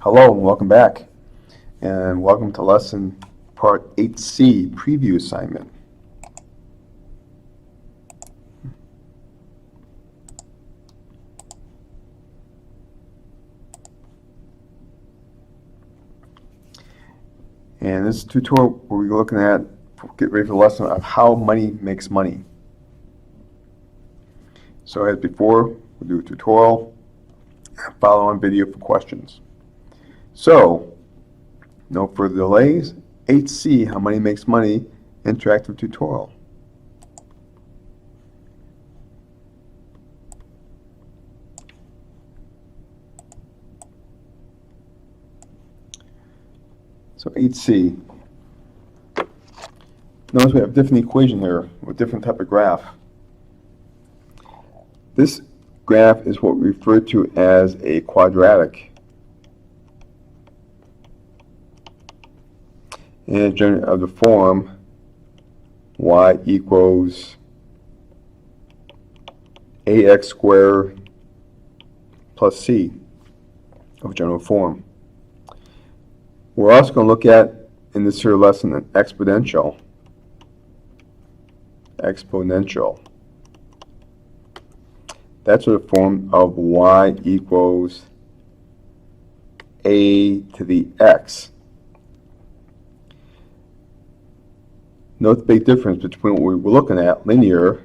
Hello and welcome back, and welcome to lesson part 8C, preview assignment. And this tutorial we're looking at, get ready for the lesson of how money makes money. So as before, we'll do a tutorial, follow on video for questions. So, no further delays, 8C, how money makes money, interactive tutorial. So 8C, notice we have a different equation here with different type of graph. This graph is what we refer to as a quadratic. And it's generally of the form y equals ax squared plus c of general form. We're also going to look at, in this here lesson, an exponential. That's the form of y equals a to the x. Note the big difference between what we were looking at, linear,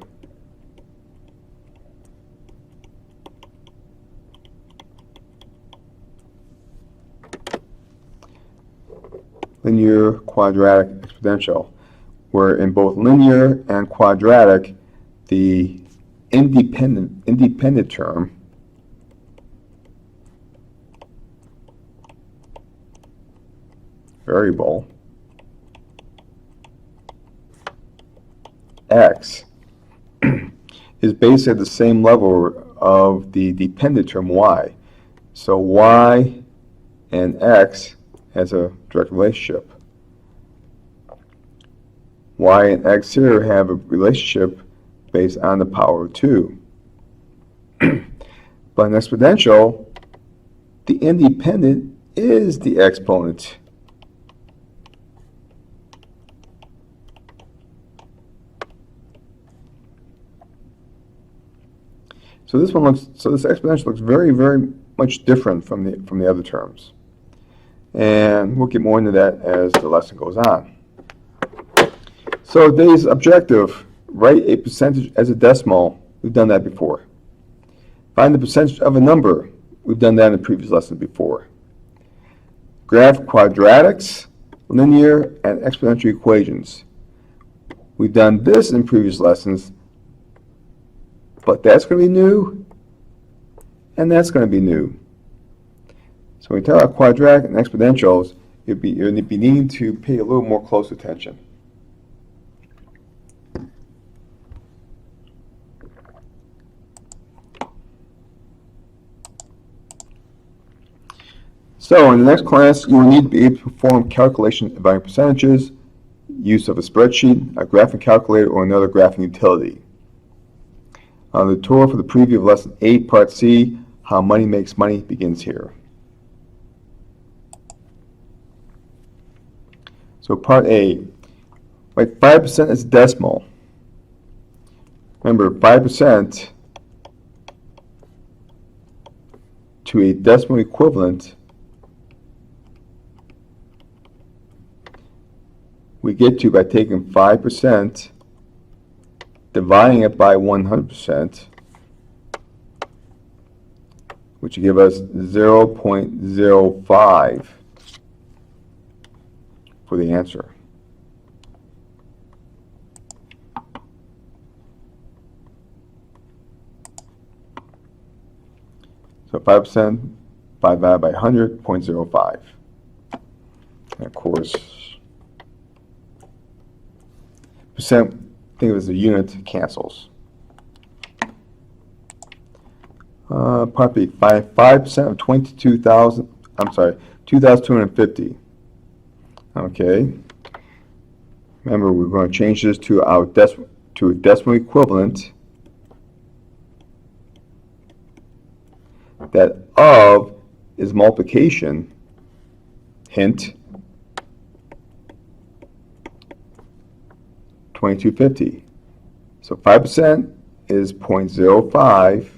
quadratic, exponential, where in both linear and quadratic, the independent term variable x is basically at the same level of the dependent term y. So y and x has a direct relationship. Y and x here have a relationship based on the power of 2. But in exponential, the independent is the exponent. So this exponential looks very, very much different from the other terms. And we'll get more into that as the lesson goes on. So today's objective, write a percentage as a decimal. We've done that before. Find the percentage of a number. We've done that in the previous lesson before. Graph quadratics, linear, and exponential equations. We've done this in previous lessons, but that's going to be new, and that's going to be new. So when we talk about quadratic and exponentials, you'll be needing to pay a little more close attention. So in the next class, you will need to be able to perform calculations involving percentages, use of a spreadsheet, a graphing calculator, or another graphing utility. The tutorial for the preview of Lesson 8, Part C, How Money Makes Money, begins here. So Part A, write 5% as a decimal. Remember, 5% to a decimal equivalent, we get to by taking 5%, dividing it by 100%, which will give us 0.05 for the answer. So 5% divided by 100, 0.05. And of course, percent, think of it as a unit, cancels. Part B, 5% of 2,250. Okay. Remember, we're going to change this to a decimal equivalent. That of is multiplication Hint, 2250. So 5% is 0.05.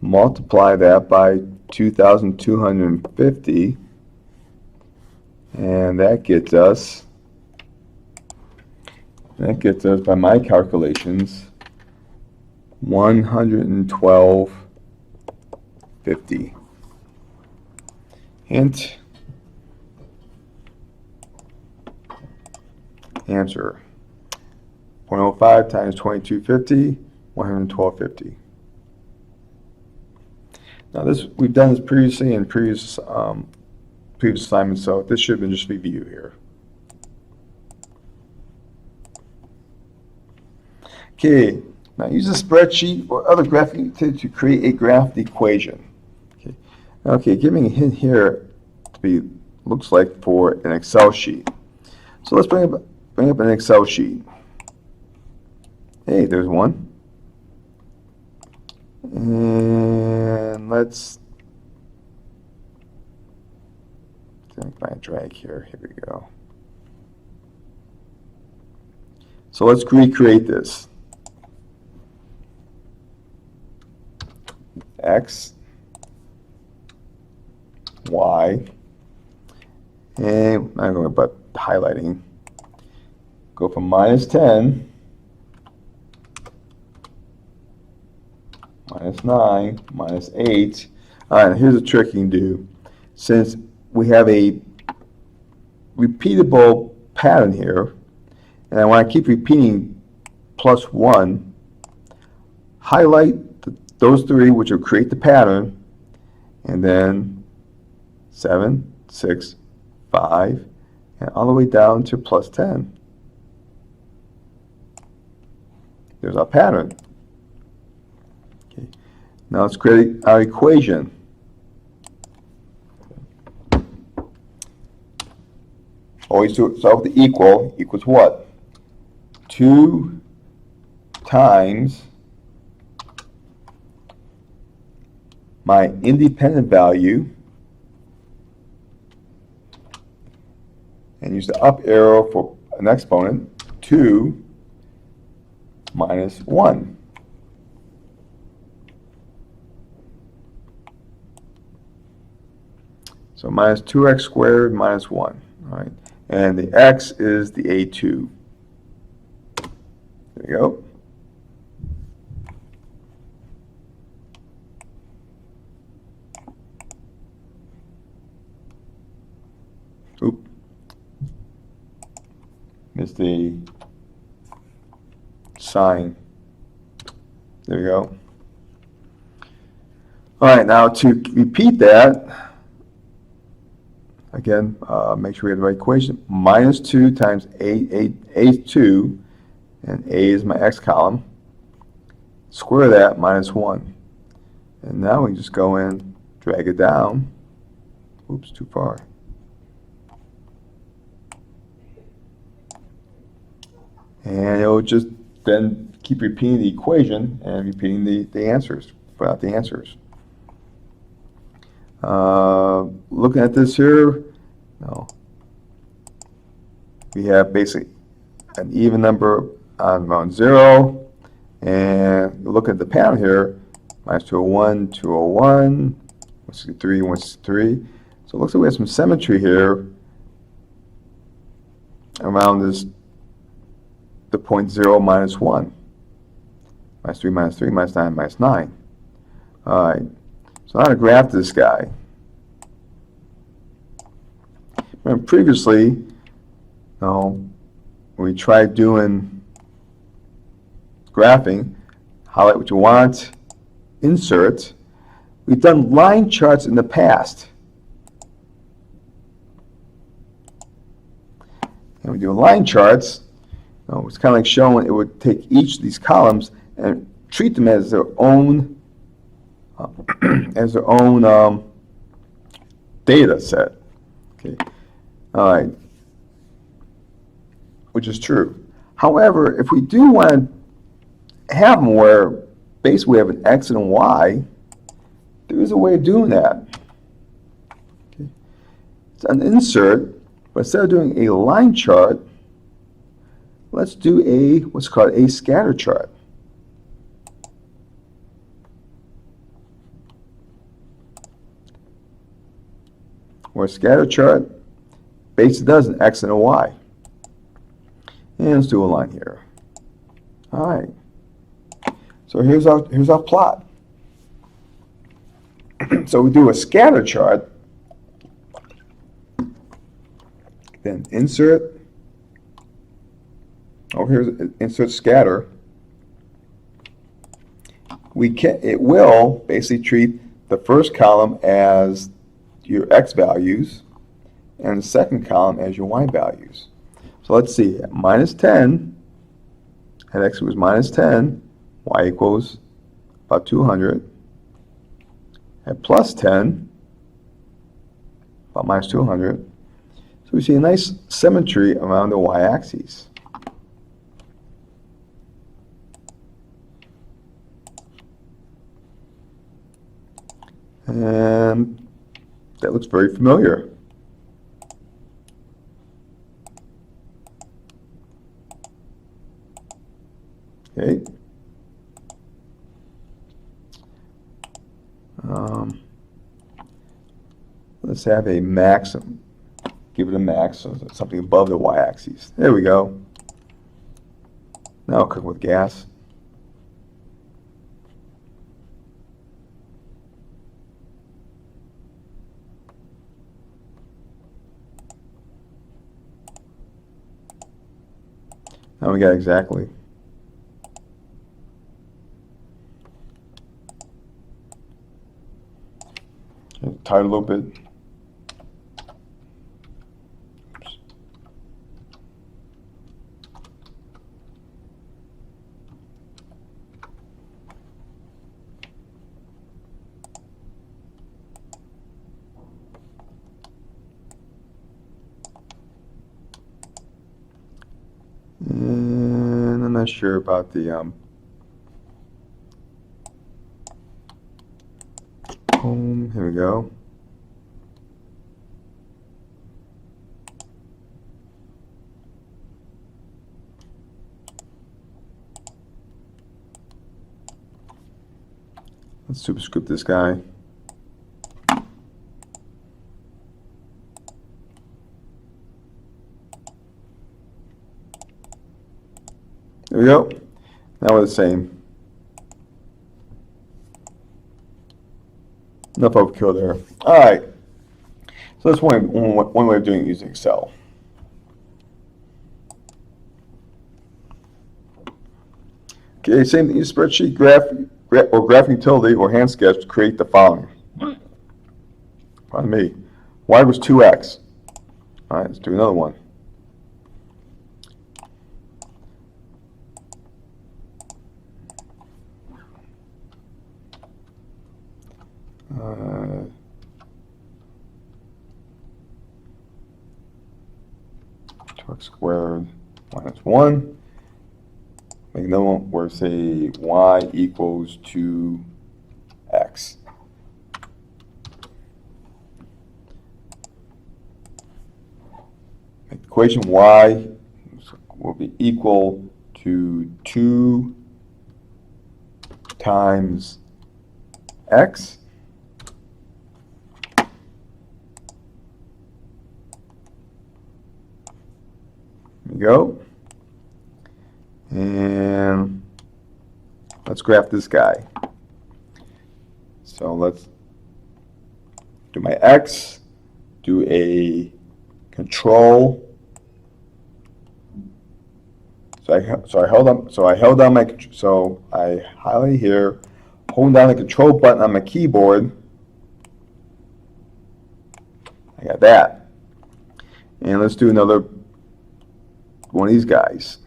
Multiply that by 2,250, and that gets us, by my calculations, 112.50. Hint, answer, 0.05 times 2250, 112.50. Now this, we've done this previously in previous assignments, so this should have been just review here. Okay, now use a spreadsheet or other graphing to create a graphed equation. Okay, giving a hint here to be looks like for an Excel sheet. So let's bring up an Excel sheet. Hey, there's one. And let's if I drag here. Here we go. So let's recreate this. X, Y, and I'm going about highlighting. Go from -10, -9, -8. All right, here's a trick you can do. Since we have a repeatable pattern here, and I want to keep repeating +1, highlight those three which will create the pattern, and then 7, 6, 5, and all the way down to +10. There's our pattern. Okay. Now let's create our equation. Always solve the equal equals what? 2 times my independent value, and use the up arrow for an exponent, 2 minus 1. So minus 2x squared minus 1. All right. And the x is the A2. There you go. Oop. Missed the sign. There we go. All right, now to repeat that, again, make sure we have the right equation. -2 times A2, and A is my x column. Square that, -1. And now we just go in, drag it down. Oops, too far. And it will just then keep repeating the equation and repeating the answers, fill out the answers. Looking at this here, no, we have basically an even number on around 0, and look at the pattern here, -201, 201, 163, 163. So it looks like we have some symmetry here around this, the point 0, -1, -3, -3, -9, -9. All right, so now to graph this guy. Remember previously, we tried doing graphing, highlight what you want, insert. We've done line charts in the past. And we do line charts. It's kind of like showing it would take each of these columns and treat them as their own data set. Okay. All right. Which is true. However, if we do want to have them where basically we have an x and a y, there is a way of doing that. Okay. It's an insert, but instead of doing a line chart, let's do what's called a scatter chart. Or a scatter chart basically does an X and a Y. And let's do a line here. All right. So here's our plot. So we do a scatter chart, then insert. Oh, here's insert scatter. It will basically treat the first column as your X values and the second column as your Y values. So let's see, at minus 10, at X equals minus 10, Y equals about 200. At plus 10, about minus 200. So we see a nice symmetry around the Y-axis. And that looks very familiar. Okay. Let's have a max, give it a max, so something above the y-axis. There we go. Now I'll cook with gas. Now we got exactly. Tight a little bit. Oops. And I'm not sure about the here we go. Let's superscript this guy. There we go. Now we're the same. Enough overkill there. All right. So that's one way of doing it using Excel. Okay, same thing. Use spreadsheet, graph utility, or hand sketch to create the following. Pardon me. Y was 2x. All right, let's do another one. X squared minus 1. Make another one where say y equals 2x. Make the equation y will be equal to 2 times x. There we go. And let's graph this guy. So let's do my x, do a control. So I highlight here, hold down the control button on my keyboard. I got that. And let's do another one of these guys.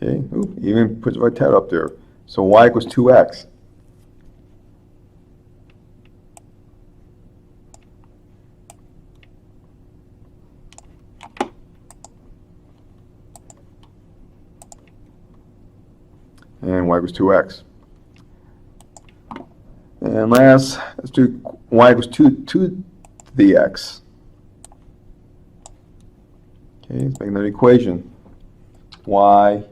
Okay, ooh, even puts right tab up there. So y equals 2x. And y equals 2x. And last, let's do y equals 2 to the x. Okay, let's make another equation. Y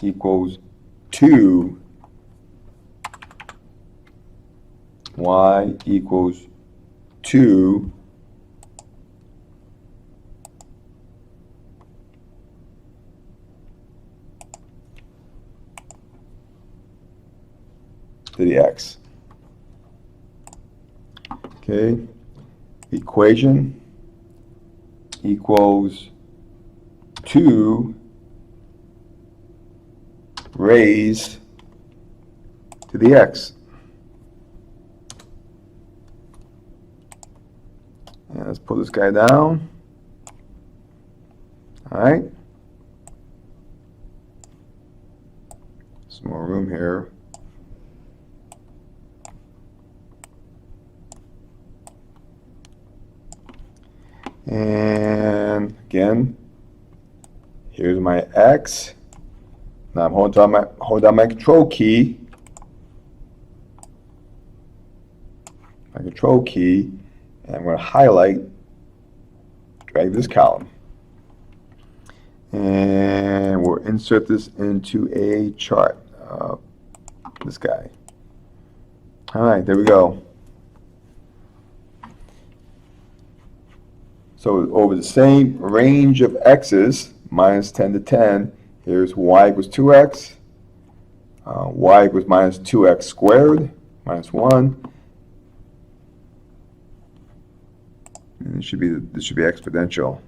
equals 2. Y equals 2 to the x. Okay, equation equals 2 raised to the x. And let's pull this guy down. All right. Some more room here. And again, here's my x. Now I'm hold down my control key. My control key, and I'm going to highlight, drag this column, and we'll insert this into a chart. This guy. All right, there we go. So over the same range of x's, minus 10 to 10, here's y equals 2x, y equals minus 2x squared, minus 1. And this should be exponential.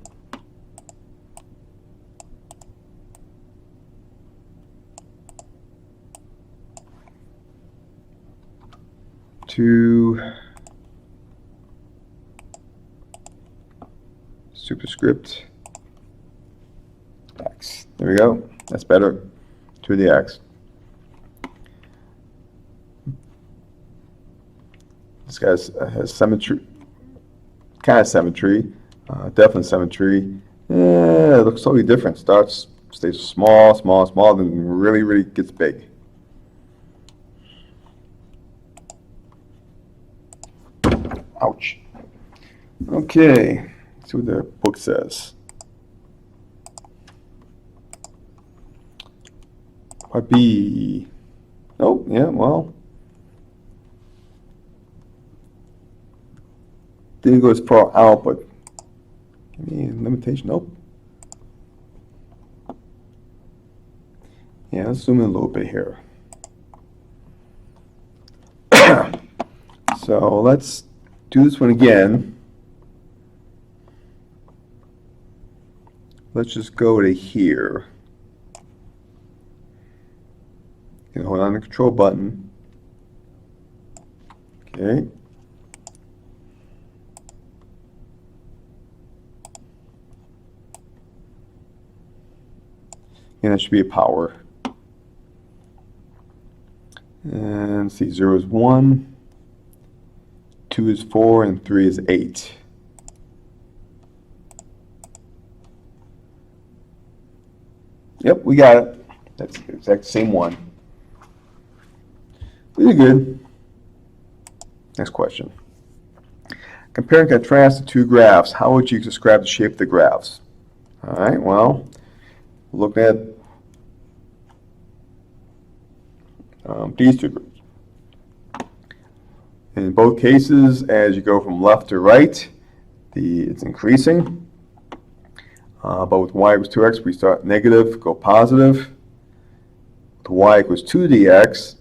Two superscript x. There we go. That's better. 2 to the x. This guy has symmetry, kind of symmetry, definite symmetry. It looks totally different. Stays small, small, small, then really, really gets big. Ouch. Okay, let's see what the book says. Part B. Oh, yeah, well. Didn't go as far out, but give me a limitation. Nope. Yeah, let's zoom in a little bit here. So let's do this one again. Let's just go to here. You can hold on the control button. Okay. And that should be a power. And see, 0 is 1, 2 is 4, and 3 is 8. Yep, we got it. That's the exact same one. Really good. Next question. Compare and contrast the two graphs. How would you describe the shape of the graphs? All right, well, looking at these two groups. In both cases, as you go from left to right, it's increasing. But with y equals 2x, we start negative, go positive. With y equals 2dx,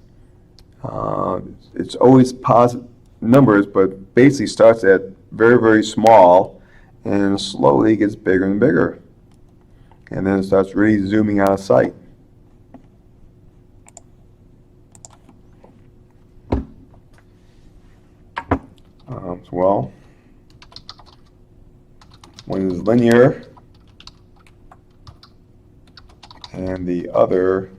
it's always positive numbers, but basically starts at very, very small and slowly gets bigger and bigger. And then it starts really zooming out of sight. Well, one is linear and the other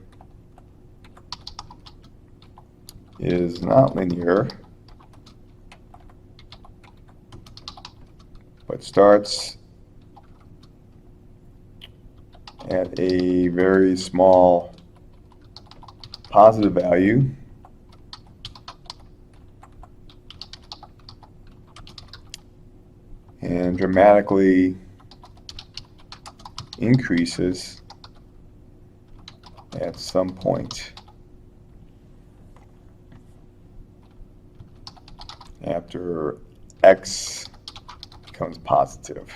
is not linear, but starts at a very small positive value and dramatically increases at some point after x becomes positive.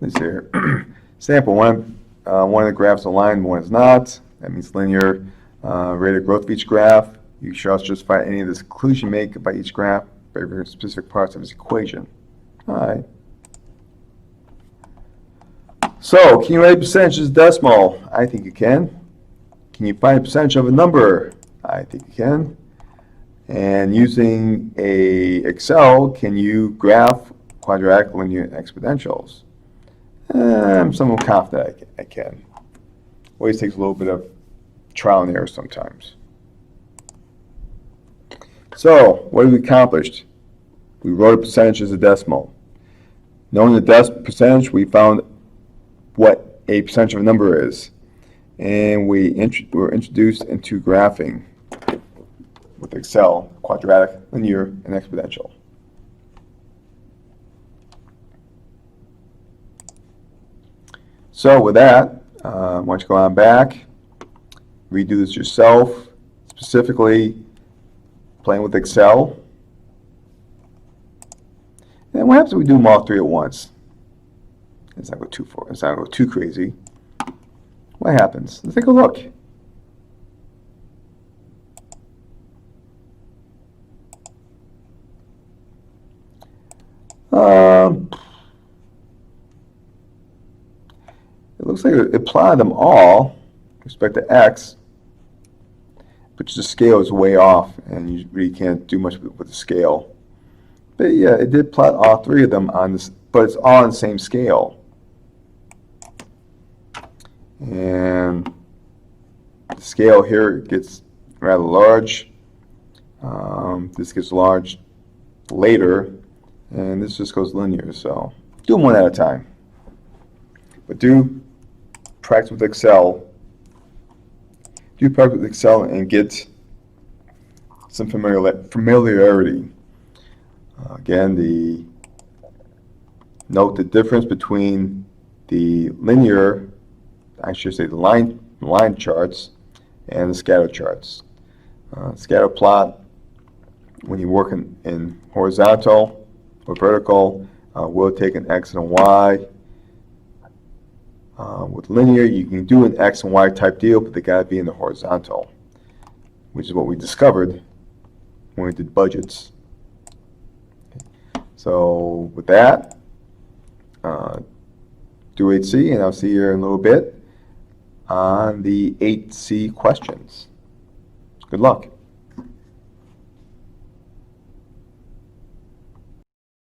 Let's see here. Sample one of the graphs is aligned, one is not. That means linear rate of growth of each graph. You should also justify any of this conclusion made by each graph by very specific parts of this equation. All right. So, can you write percentages decimal? I think you can. Can you find a percentage of a number? I think you can. And using a Excel, can you graph quadratic, linear, and exponentials? I'm somewhat confident I can. Always takes a little bit of trial and error sometimes. So, what have we accomplished? We wrote a percentage as a decimal. Knowing the percentage, we found what a percentage of a number is. And we were introduced into graphing with Excel, quadratic, linear, and exponential. So with that, why don't you go on back, redo this yourself, specifically playing with Excel. And what happens if we do them all three at once? It's not going to go too crazy. What happens? Let's take a look. It looks like it plotted them all with respect to x, but the scale is way off, and you really can't do much with the scale. But yeah, it did plot all three of them on this, but it's all on the same scale. And the scale here gets rather large. This gets large later, and this just goes linear. So do them one at a time. But do practice with Excel. Do practice with Excel and get some familiarity. Again, note the difference between the linear, I should say the line charts, and the scatter charts. Scatter plot, when you work in horizontal or vertical, will take an X and a Y. With linear, you can do an X and Y type deal, but they got to be in the horizontal, which is what we discovered when we did budgets. So with that, do 8C, and I'll see you in a little bit on the 8C questions. Good luck.